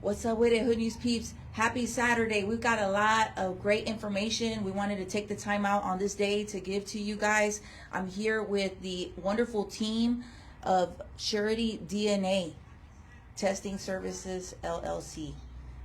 What's up with it, Hood News peeps? Happy Saturday. We've got a lot of great information. We wanted to take the time out on this day to give to you guys. I'm here with the wonderful team of Surety DNA Testing Services LLC.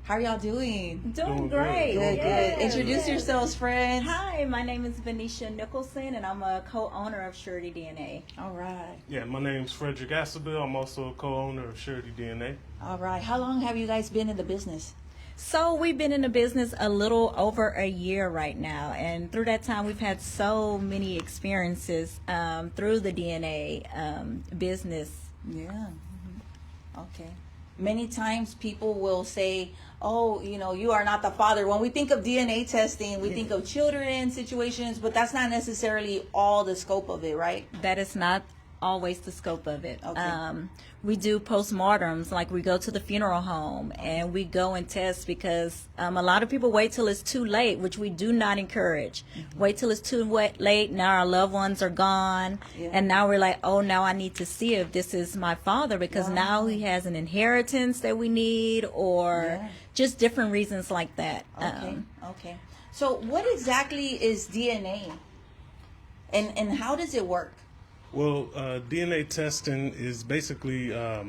How are y'all doing? Doing great. Good, Yes, good. Introduce yourselves, friends. Hi, my name is Venetia Nicholson, and I'm a co-owner of Surety DNA. All right. Yeah, my name's Frederick Assabill. I'm also a co-owner of Surety DNA. All right. How long have you guys been in the business? So we've been in the business a little over a year right now, and through that time we've had so many experiences through the DNA business. Yeah. Okay. Many times people will say, oh, you are not the father. When we think of DNA testing, we think of children situations, but that's not necessarily all the scope of it, right? That is not always the scope of it. Okay. We do postmortems, like we go to the funeral home and we go and test because a lot of people wait till it's too late, which we do not encourage. Wait till it's too late. Now our loved ones are gone. Yeah. And now we're like, oh, now I need to see if this is my father because now he has an inheritance that we need or just different reasons like that. Okay. So what exactly is DNA and how does it work? Well, DNA testing is basically a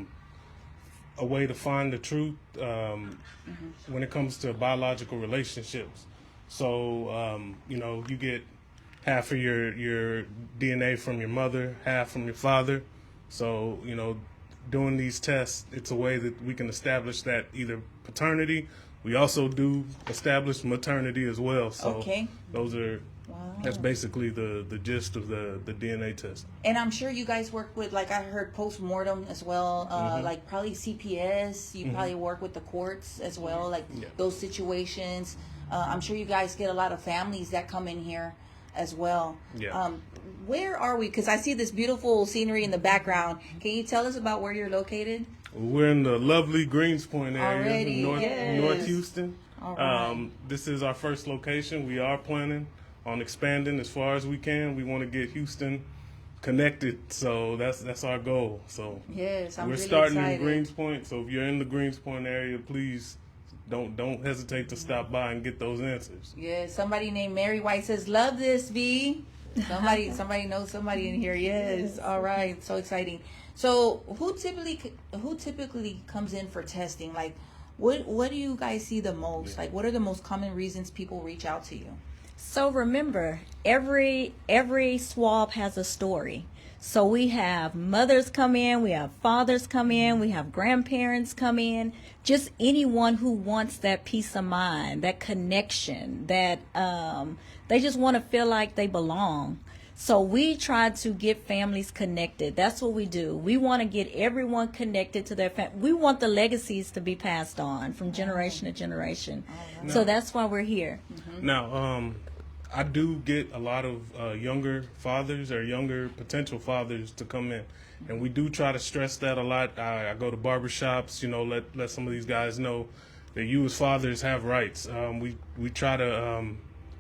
way to find the truth when it comes to biological relationships. So, you get half of your DNA from your mother, half from your father. So, doing these tests, it's a way that we can establish that either paternity. We also do establish maternity as well. So those are... That's basically the gist of the DNA test. And I'm sure you guys work with, like I heard, post-mortem as well, like probably CPS. You probably work with the courts as well, like those situations. I'm sure you guys get a lot of families that come in here as well. Yeah. Where are we? Because I see this beautiful scenery in the background. Can you tell us about where you're located? We're in the lovely Greenspoint area, North Houston. All right. This is our first location. We are planning on expanding as far as we can. We want to get Houston connected, so that's our goal. So yes, I'm we're really starting excited. in Greenspoint. So if you're in the Greenspoint area, please don't hesitate to stop by and get those answers. Yeah, somebody named Mary White says, "Love this, V." Somebody knows somebody in here. Yes, all right, so exciting. So who typically comes in for testing? Like, what do you guys see the most? Like, what are the most common reasons people reach out to you? So remember, every swab has a story. So we have mothers come in, we have fathers come in, we have grandparents come in, just anyone who wants that peace of mind, that connection, that they just want to feel like they belong. So we try to get families connected. That's what we do. We want to get everyone connected to their family. We want the legacies to be passed on from generation to generation. So that's why we're here. Now, I do get a lot of younger fathers or younger potential fathers to come in, and we do try to stress that a lot. I go to barbershops, let some of these guys know that you as fathers have rights. We try to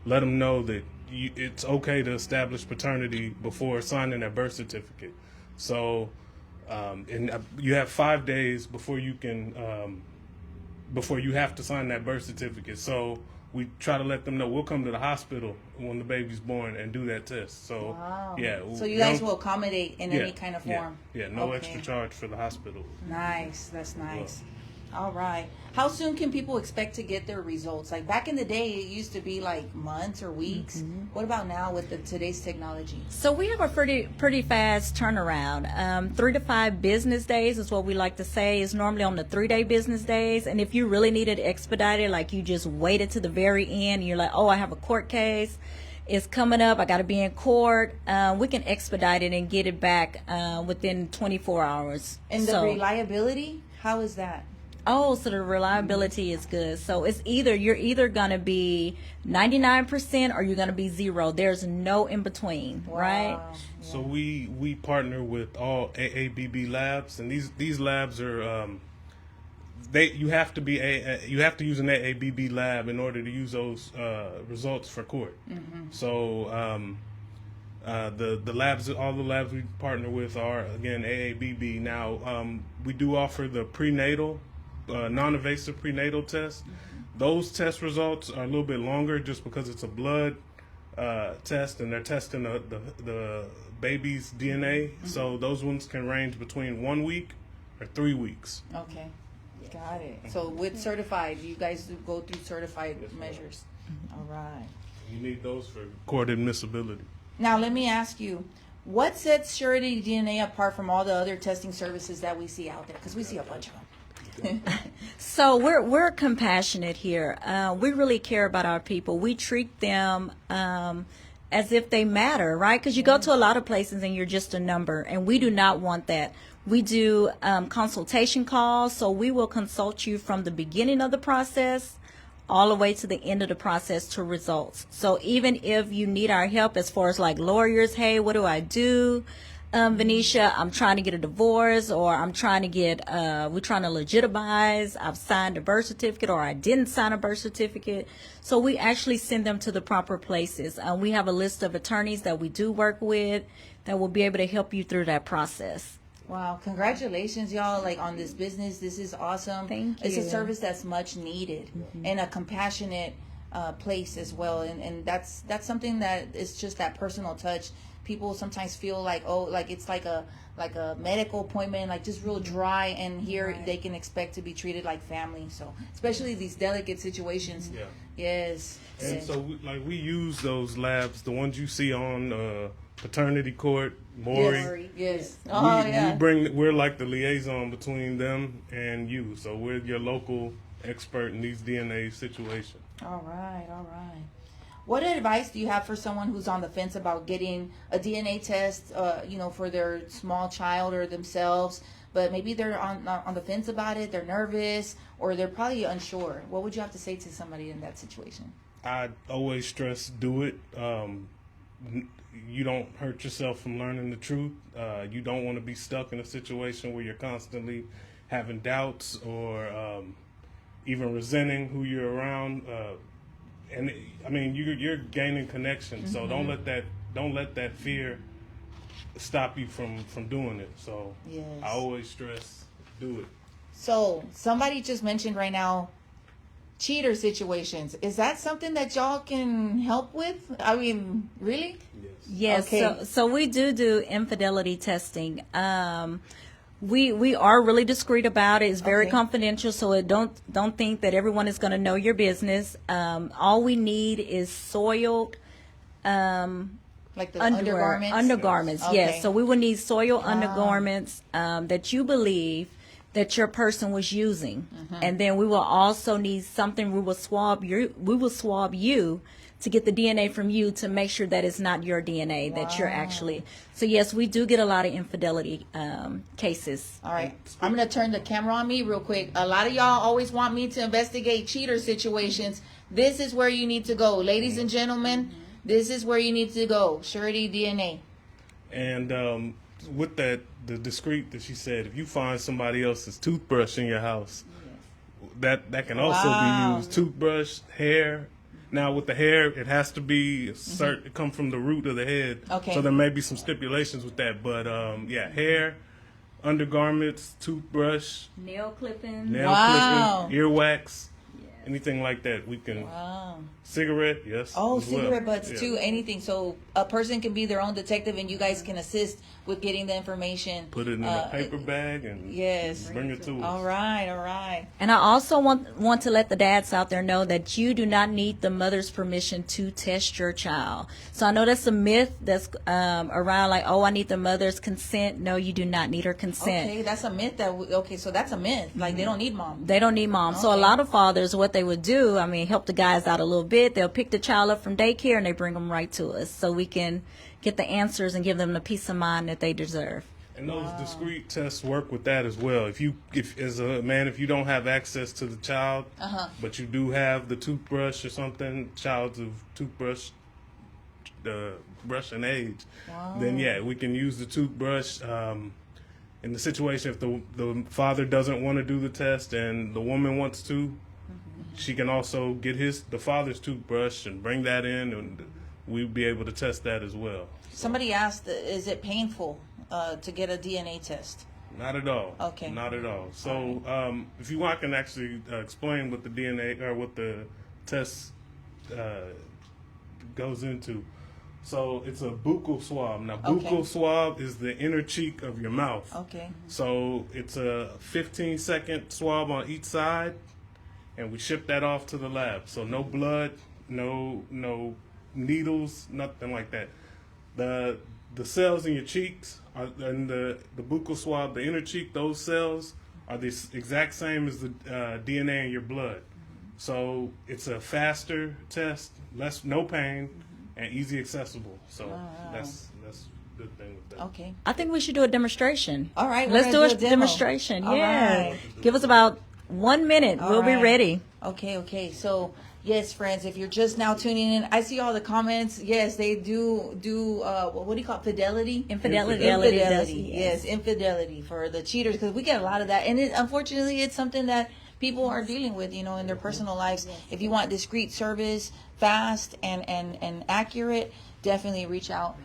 let them know that it's okay to establish paternity before signing that birth certificate. So, and you have 5 days before you can, before you have to sign that birth certificate. So we try to let them know we'll come to the hospital when the baby's born and do that test. So, So you guys will accommodate in any kind of form? Yeah, no extra charge for the hospital. Nice, that's nice. All right. How soon can people expect to get their results? Like back in the day, it used to be like months or weeks. What about now with today's technology? So we have a pretty fast turnaround. 3 to 5 business days is what we like to say is normally on the 3-day business days. And if you really need it expedited, like you just waited to the very end, and you're like, oh, I have a court case. It's coming up. I got to be in court. We can expedite it and get it back within 24 hours. And the reliability, how is that? Oh, so the reliability is good. So it's you're either going to be 99% or you're going to be 0. There's no in between, right? Yeah. So we partner with all AABB labs, and these labs are you have to use an AABB lab in order to use those results for court. So the labs, all the labs we partner with are again AABB. Now we do offer the prenatal non-invasive prenatal test. Those test results are a little bit longer just because it's a blood test and they're testing the baby's DNA. So those ones can range between 1 week or 3 weeks. Okay. Got it. So with certified, you guys do go through certified measures. All right. You need those for court admissibility. Now let me ask you, what sets Surety DNA apart from all the other testing services that we see out there? Because we see a bunch of them. So we're compassionate here. We really care about our people. We treat them as if they matter, right? Because you go to a lot of places and you're just a number, and we do not want that. We do consultation calls, so we will consult you from the beginning of the process all the way to the end of the process to results. So even if you need our help as far as like lawyers, hey, what do I do? Venetia, I'm trying to get a divorce, or I'm trying to get, we're trying to legitimize, I've signed a birth certificate, or I didn't sign a birth certificate. So we actually send them to the proper places. We have a list of attorneys that we do work with that will be able to help you through that process. Wow, congratulations, y'all, like on this business. This is awesome. Thank It's a you. service that's much needed and a compassionate place as well. And that's something that is just that personal touch. People sometimes feel like, oh, like it's like a medical appointment, like just real dry, and here Right. they can expect to be treated like family. So especially these delicate situations. Yeah. Yes. And yes. so, we use those labs, the ones you see on paternity court, Maury. Yes. Oh, yeah. We're like the liaison between them and you. So we're your local expert in these DNA situations. All right, all right. What advice do you have for someone who's on the fence about getting a DNA test, for their small child or themselves, but maybe they're on the fence about it, they're nervous, or they're probably unsure? What would you have to say to somebody in that situation? I always stress do it. You don't hurt yourself from learning the truth. You don't want to be stuck in a situation where you're constantly having doubts or even resenting who you're around. You're gaining connection, so don't let that fear stop you from doing it. So Yes. I always stress do it. So somebody just mentioned right now, cheater situations. Is that something that y'all can help with? I mean, really? Yes, Okay. so we do infidelity testing. We are really discreet about it. It's very Okay. confidential, so don't think that everyone is going to know your business. All we need is soiled Like the underwear, undergarments? undergarments. Okay. Yes, so we will need soiled undergarments that you believe that your person was using, and then we will also need something. We will swab you to get the DNA from you to make sure that it's not your DNA that you're actually. So yes, we do get a lot of infidelity cases. All right. I'm going to turn the camera on me real quick. A lot of y'all always want me to investigate cheater situations. This is where you need to go. Ladies and gentlemen, this is where you need to go. Surety DNA. And with the discreet that she said, if you find somebody else's toothbrush in your house, that can also be used. Toothbrush, hair. Now with the hair, it has to be certain. It come from the root of the head. Okay. So there may be some stipulations with that, but hair, undergarments, toothbrush, Nail clipping. nail Wow. clipping, earwax, anything like that. We can Wow. cigarette, yes. Oh, as well. cigarette butts Yeah. too. Anything. So a person can be their own detective, and you guys can assist with getting the information. Put it in a paper bag and Yes. bring it to us. All right. All right. And I also want to let the dads out there know that you do not need the mother's permission to test your child. So I know that's a myth that's around, like, oh, I need the mother's consent. No, you do not need her consent. Okay, that's a myth. So that's a myth. Like they don't need mom. They don't need mom. So a Okay. lot of fathers, what they would do, help the guys out a little bit. They'll pick the child up from daycare and they bring them right to us so we can get the answers and give them the peace of mind that they deserve. And those discrete tests work with that as well. If as a man, if you don't have access to the child, but you do have the toothbrush or something, child's of toothbrush, brush and age, then we can use the toothbrush. In the situation, if the father doesn't want to do the test and the woman wants to, she can also get the father's toothbrush and bring that in, and we'd be able to test that as well. Somebody asked, is it painful to get a DNA test? Not at all. Okay. Not at all. So, if you want, I can actually explain what the DNA or what the test goes into. So, it's a buccal swab. Now, buccal Okay. swab is the inner cheek of your mouth. Okay. So, it's a 15-second swab on each side, and we ship that off to the lab. So, no blood, no needles, nothing like that. The cells in your cheeks are in the buccal swab, the inner cheek, those cells are the exact same as the DNA in your blood. So it's a faster test, no pain, and easy accessible. So that's the thing with that. Okay. I think we should do a demonstration. All right, we're Let's gonna do a do a demo. demonstration. All Yeah. right. Give us about 1 minute. All We'll be right. ready. Okay. So, yes, friends, if you're just now tuning in, I see all the comments. Yes, they do, what do you call it? Fidelity? Infidelity. Yes, infidelity for the cheaters, because we get a lot of that. And unfortunately, it's something that people are dealing with, in their personal lives. If you want discreet service, fast and accurate, definitely reach out.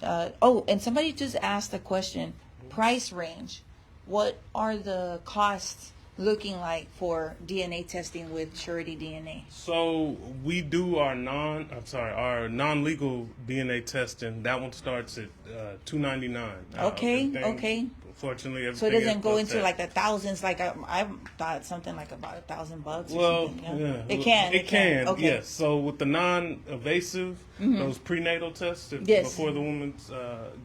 And somebody just asked a question. Price range. What are the costs looking like for DNA testing with Surety DNA? So we do our non-legal DNA testing. That one starts at $299. Okay. Unfortunately, everything So it doesn't is go plus into that. like the thousands. Like I thought something like about $1,000 or Well, something. yeah. It can. It can. Okay. Yes. So with the non-invasive, those prenatal tests Yes. before the woman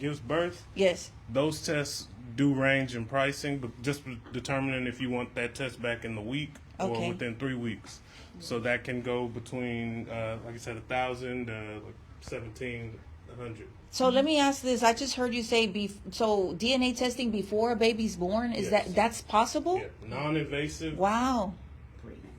gives birth, Yes. those tests do range in pricing, but just determining if you want that test back in the week Okay. or within 3 weeks. So that can go between, like I said, 1,000 to like 1,700. So let me ask this. I just heard you say so DNA testing before a baby's born, is Yes. that's possible? Yeah, non-invasive, Wow.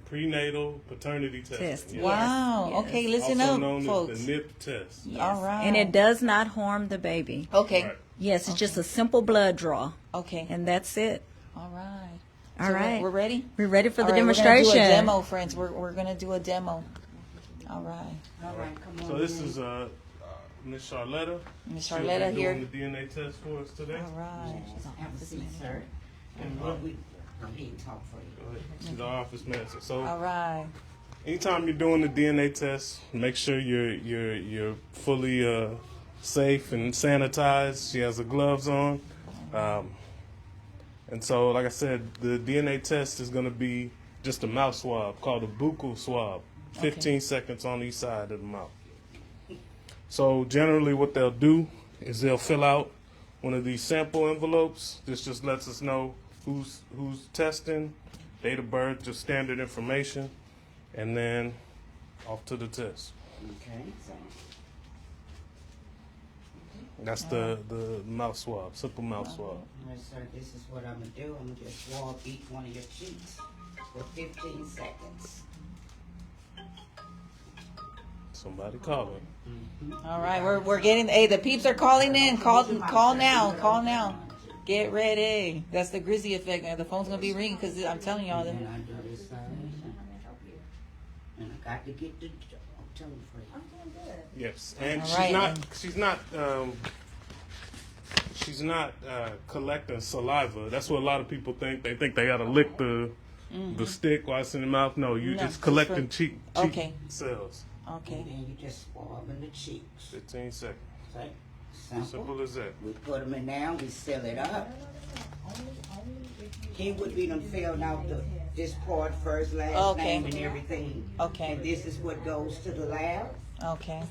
prenatal paternity testing. Test. Yeah. Wow. Yes. Okay, listen Also up, known folks. as the NIP test. All right. And it does not harm the baby. Okay. Right. Yes, it's just a simple blood draw. Okay. And that's it. All right. All So right. We're ready? We're ready for All the right, demonstration. We're gonna do a demo, friends. We're gonna do a demo. All right. All right, come on. So this is Miss Charlotta. Miss She'll be Charlotta here. doing the DNA test for us today. All right. Have a seat, sir. And what we, go ahead and talk for you. Go ahead. She's our office manager. So All right. anytime you're doing the DNA test, make sure you're fully safe and sanitized. She has her gloves on. And so, like I said, the DNA test is going to be just a mouth swab called a buccal swab, 15 seconds on each side of the mouth. So generally what they'll do is they'll fill out one of these sample envelopes. This just lets us know who's testing, date of birth, just standard information, and then off to the test. Okay, so, That's the mouth swab, simple mouth swab. all right, sir, this is what I'm gonna do. I'm gonna just swab each one of your cheeks for 15 seconds. Somebody calling. All right. We're getting. Hey, the peeps are calling in. Call now. Call now. Get ready. That's the Grizzly effect. Man. The phone's gonna be ringing because I'm telling y'all. And Them. I do this side. And I got to get the tone for you. Yes, and All she's right, not. then. She's not collecting saliva. That's what a lot of people think. They think they gotta lick the stick while it's in the mouth. No, you No, just just collecting for- cheek Okay. cells. Okay. And then you just swab in the cheeks. 15 seconds. Okay? Simple Simple. as that. We put them in now, we seal it up. He would be done filled out this part, first, last Okay. name and everything. Okay. And this is what goes to the lab. Okay.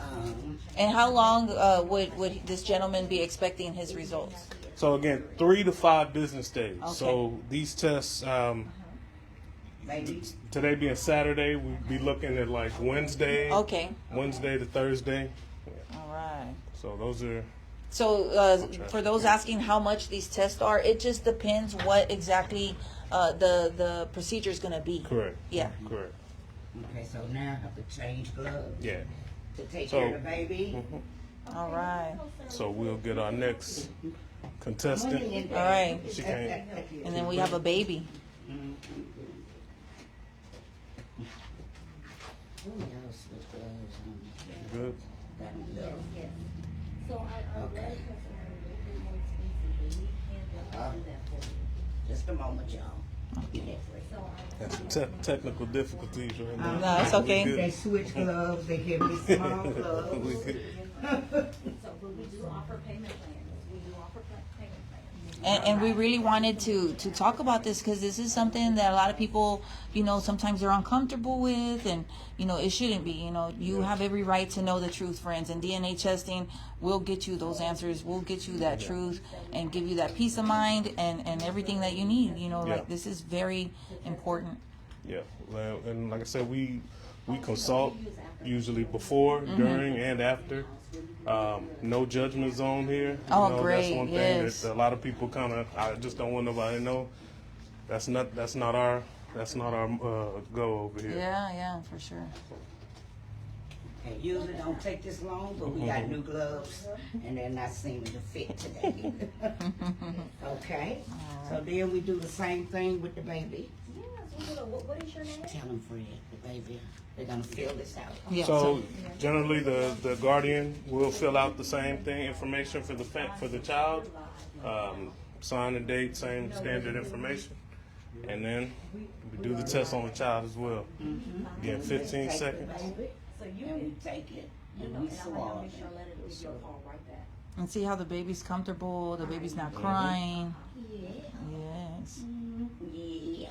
Um, And how long would this gentleman be expecting his results? So again, 3 to 5 business days. Okay. So these tests, maybe. today being Saturday, we'd be looking at like Wednesday, Okay. Wednesday to Thursday. All right. So those are. So for those asking how much these tests are, it just depends what exactly the procedure is going to be. Correct. Yeah. Correct. Okay, so now I have to change gloves Yeah. to take So- care of the baby. All right. So we'll get our next contestant. All right. She can't. And then we have a baby. Who else with gloves on? Good. Got 'em there. Okay. Just a moment, y'all. Get that for you. That's technical difficulties right now. No, it's okay. We good. They switch gloves. They give me small gloves. We good. So, but we do offer payment plans. We do offer payment plans. And we really wanted to talk about this because this is something that a lot of people, you know, sometimes they're uncomfortable with, and you know it shouldn't be. You know, you have every right to know the truth, friends. And DNA testing will get you those answers. Will get you that truth and give you that peace of mind and everything that you need. You know, Yeah. like this is very important. Yeah, well, and like I said, we consult usually before, during, and after. No judgment zone here. Oh, That's great, one yes. thing that a lot of people kind of. I just don't want nobody to know. That's not our go over here. Yeah, for sure. And usually don't take this long, but we got new gloves, and they're not seeming to fit today. Okay? So then we do the same thing with the baby. What is your name? Tell them, Fred, the baby, they're gonna fill this out. Yeah. So generally, the guardian will fill out the same thing, information for the child, sign and date, same standard information, and then we do the test on the child as well. Again, 15 seconds. And we take it, and we swallow it. And see how the baby's comfortable. The baby's not crying. Yes. Yeah,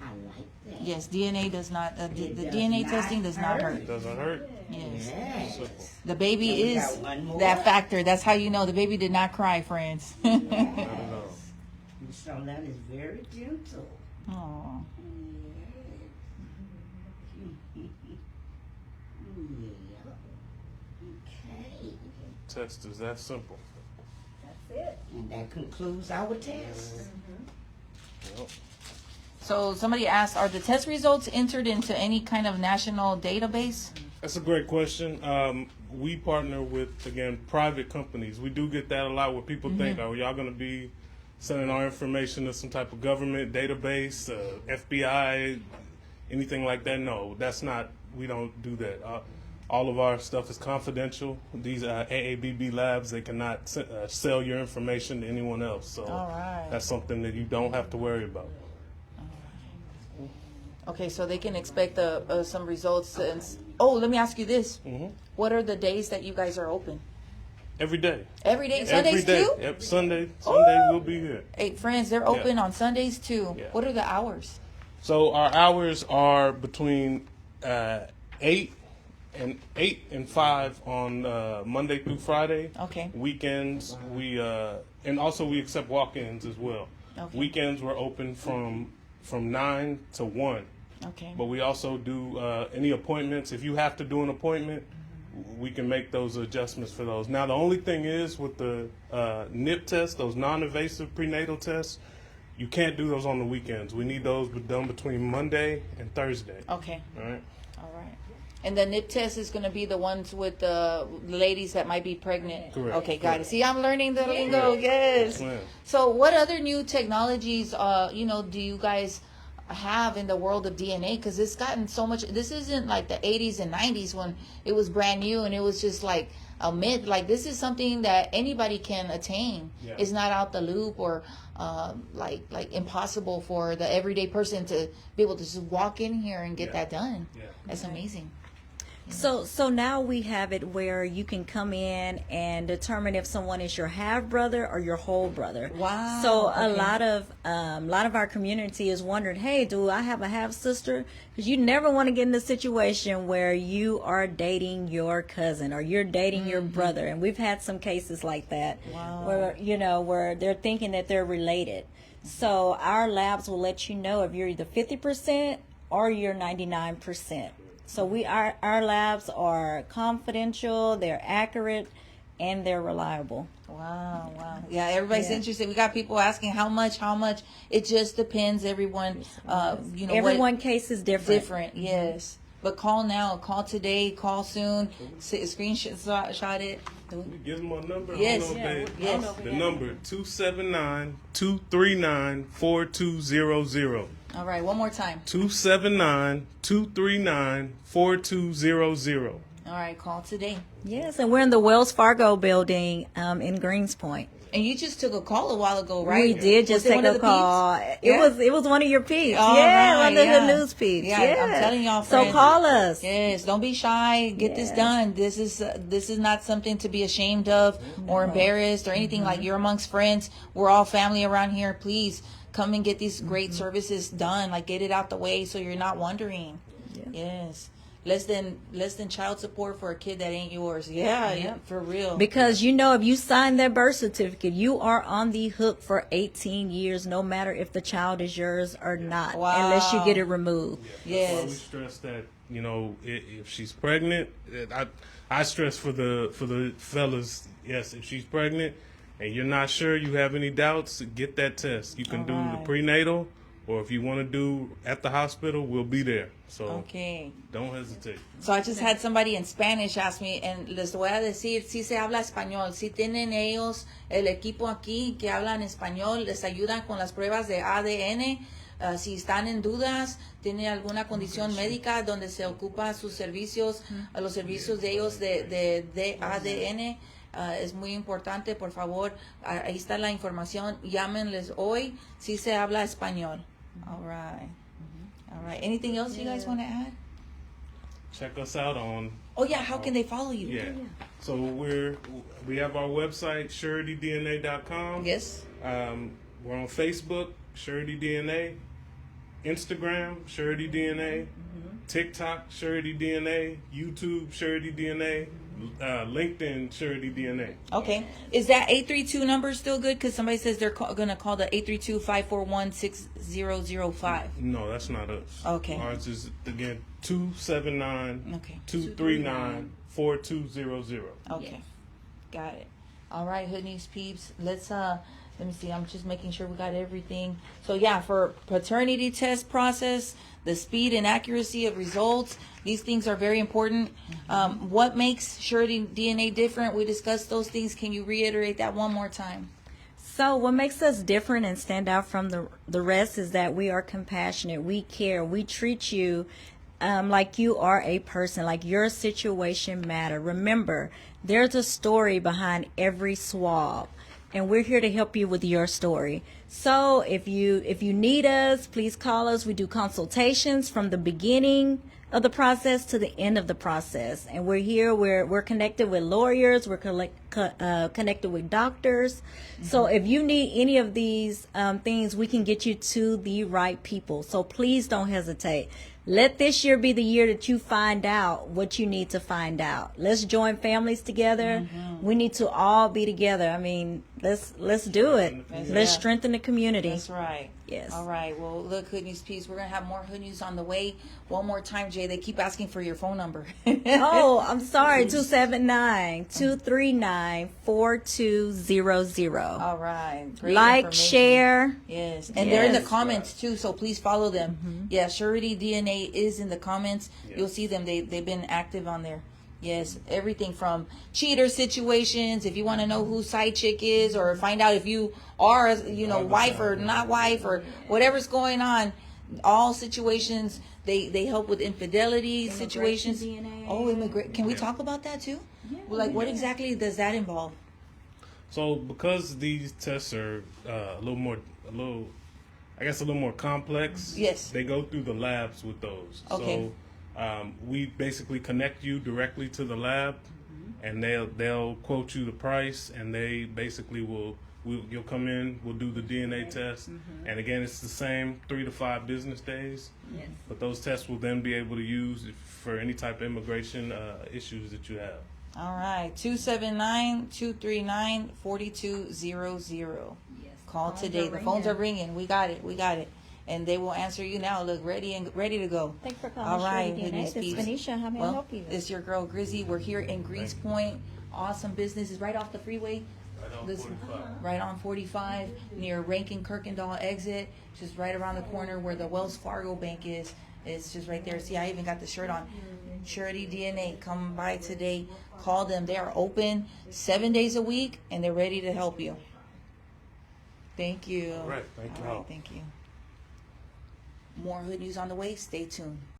I like that. Yes, DNA does not, the DNA testing does not It hurt. doesn't hurt. Yes. Yes. Simple. The baby And we is got one more. that factor. That's how you know the baby did not cry, friends. I don't know. So that is very gentle. Aw. Okay. Test is that simple. And that concludes our test. Yep. So somebody asked, are the test results entered into any kind of national database? That's a great question. We partner with, again, private companies. We do get that a lot where people think, oh, y'all going to be sending our information to some type of government database, FBI, anything like that. No, that's not, we don't do that. All of our stuff is confidential. These AABB labs, they cannot sell your information to anyone else. So All right. that's something that you don't have to worry about. Okay, so they can expect some results. Oh, let me ask you this. What are the days that you guys are open? Every day. Every day? Sundays Every day. too? Yep, Sunday Oh. we'll be here. Hey, friends, they're open on Sundays too. Yeah. What are the hours? So our hours are between 8 and 5 on Monday through Friday. Okay. Weekends and also we accept walk-ins as well. Okay. Weekends we're open from 9 to 1. Okay. But we also do any appointments. If you have to do an appointment, we can make those adjustments for those. Now the only thing is with the NIP tests, those non-invasive prenatal tests, you can't do those on the weekends. We need those done between Monday and Thursday. Okay. All right. All right. And the NIP test is going to be the ones with the ladies that might be pregnant. Correct. Okay, got it. See, I'm learning the lingo. Yes. Yes, ma'am. So, what other new technologies, do you guys have in the world of DNA? Because it's gotten so much. This isn't like the 80s and 90s when it was brand new and it was just like a myth. Like this is something that anybody can attain. Yeah. It's not out the loop or like impossible for the everyday person to be able to just walk in here and get Yeah. that done. Yeah. That's amazing. So now we have it where you can come in and determine if someone is your half brother or your whole brother. Wow, So a okay. lot of our community is wondering, hey, do I have a half sister? Because you never want to get in the situation where you are dating your cousin or you're dating your brother, and we've had some cases like that. Wow. where they're thinking that they're related. So our labs will let you know if you're either 50% or you're 99%. So our labs are confidential, they're accurate, and they're reliable. Wow, wow. Yeah, everybody's Yeah. interested. We got people asking how much. It just depends. Everyone, Everyone case is different. different. Yes. But call now. Call today. Call soon. Screenshot it. Give them a number. Yes. I don't know if they- Yes. The number 279-239-4200. All right. One more time. 279-239-4200. All right. Call today. Yes, and we're in the Wells Fargo building in Greenspoint. And you just took a call a while ago, right? We did just Was it take one of a the call. peeps? It Yeah? was one of your peeps. All yeah, right, one of yeah. the news peeps. Yeah, Yeah, I'm telling y'all, So friends. call us. Yes, don't be shy. Get this Yes. done. This is not something to be ashamed of or embarrassed or anything. Like, you're amongst friends. We're all family around here. Please come and get these great services done. Like, get it out the way so you're not wondering. Yes. Less than child support for a kid that ain't yours. Yeah, for real. Because if you sign that birth certificate, you are on the hook for 18 years, no matter if the child is yours or not, unless you get it removed. Yes. That's why we stress that, if she's pregnant, I stress for the fellas, yes, if she's pregnant and you're not sure, you have any doubts, get that test. You can do the prenatal, or if you want to do at the hospital, we'll be there. So Okay. don't hesitate. So I just had somebody in Spanish ask me, and les voy a decir, si se habla español, si tienen ellos el equipo aquí que hablan español, les ayudan con las pruebas de ADN, si están en dudas, tienen alguna condición médica donde se ocupa sus servicios, los servicios de ellos de ADN, es muy importante, por favor, ahí está la información, llámenles hoy, si se habla español. All right. All right. Anything else you guys want to add? Check us out on. Oh yeah, how can they follow you? Yeah. So we have our website, suretydna.com. Yes. We're on Facebook, Surety DNA, Instagram, Surety DNA, TikTok, Surety DNA, YouTube, Surety DNA, LinkedIn, Surety DNA. Okay. Is that 832 number still good? Because somebody says they're going to call the 832-541-6005. No, that's not us. Okay. Ours is, again, 279 Okay. 239 4200. Okay. Got it. All right, Hoodneys peeps. Let me see. I'm just making sure we got everything. So yeah, for paternity test process, the speed and accuracy of results, these things are very important. What makes Surety DNA different? We discussed those things. Can you reiterate that one more time? So what makes us different and stand out from the rest is that we are compassionate. We care. We treat you like you are a person, like your situation matter. Remember, there's a story behind every swab, and we're here to help you with your story. So if you need us, please call us. We do consultations from the beginning of the process to the end of the process, and we're here. We're connected with lawyers. We're connected with doctors. So if you need any of these things, we can get you to the right people. So please don't hesitate. Let this year be the year that you find out what you need to find out. Let's join families together. We need to all be together. I mean, let's do it. Let's strengthen the community. That's right. Yes. All right. Well, look, Hood News peeps, we're going to have more Hood News on the way. One more time, Jay. They keep asking for your phone number. Oh, I'm sorry. 279-239-4200. All right. Great Like, information. share. Yes. And they're in the Yes. comments too, so please follow them. Yeah, Surety DNA is in the comments. You'll see them. They've been active on there. Yes, everything from cheater situations, if you want to know who side chick is, or find out if you are, wife or not wife, or whatever's going on, all situations, they help with infidelity situations. DNA. Oh, can we talk about that too? Like, what exactly does that involve? So because these tests are a little more complex. Yes. They go through the labs with those. Okay. So we basically connect you directly to the lab, and they'll quote you the price, and they basically you'll come in, we'll do the DNA test, and again it's the same 3 to 5 business days. Yes. But those tests will then be able to use for any type of immigration issues that you have. All right, 279-239-4200. Yes. Call today. The phones are ringing. We got it. And they will answer you now. Look, ready to go. Thanks for calling. All right, Surety DNA. Hoodneys This is peeps. Venetia. How may I Well, help you? it's your girl Grizzy. We're here in Greece Point. Awesome business. Is right off the freeway. Right on This- 45. Right on 45 near Rankin Kirkendall exit. Just right around the corner where the Wells Fargo Bank is. It's just right there. See, I even got the shirt on. Surety DNA. Come by today. Call them. They are open 7 days a week, and they're ready to help you. Thank you. All right, thank you All all. right, thank you. More Hood News on the way. Stay tuned.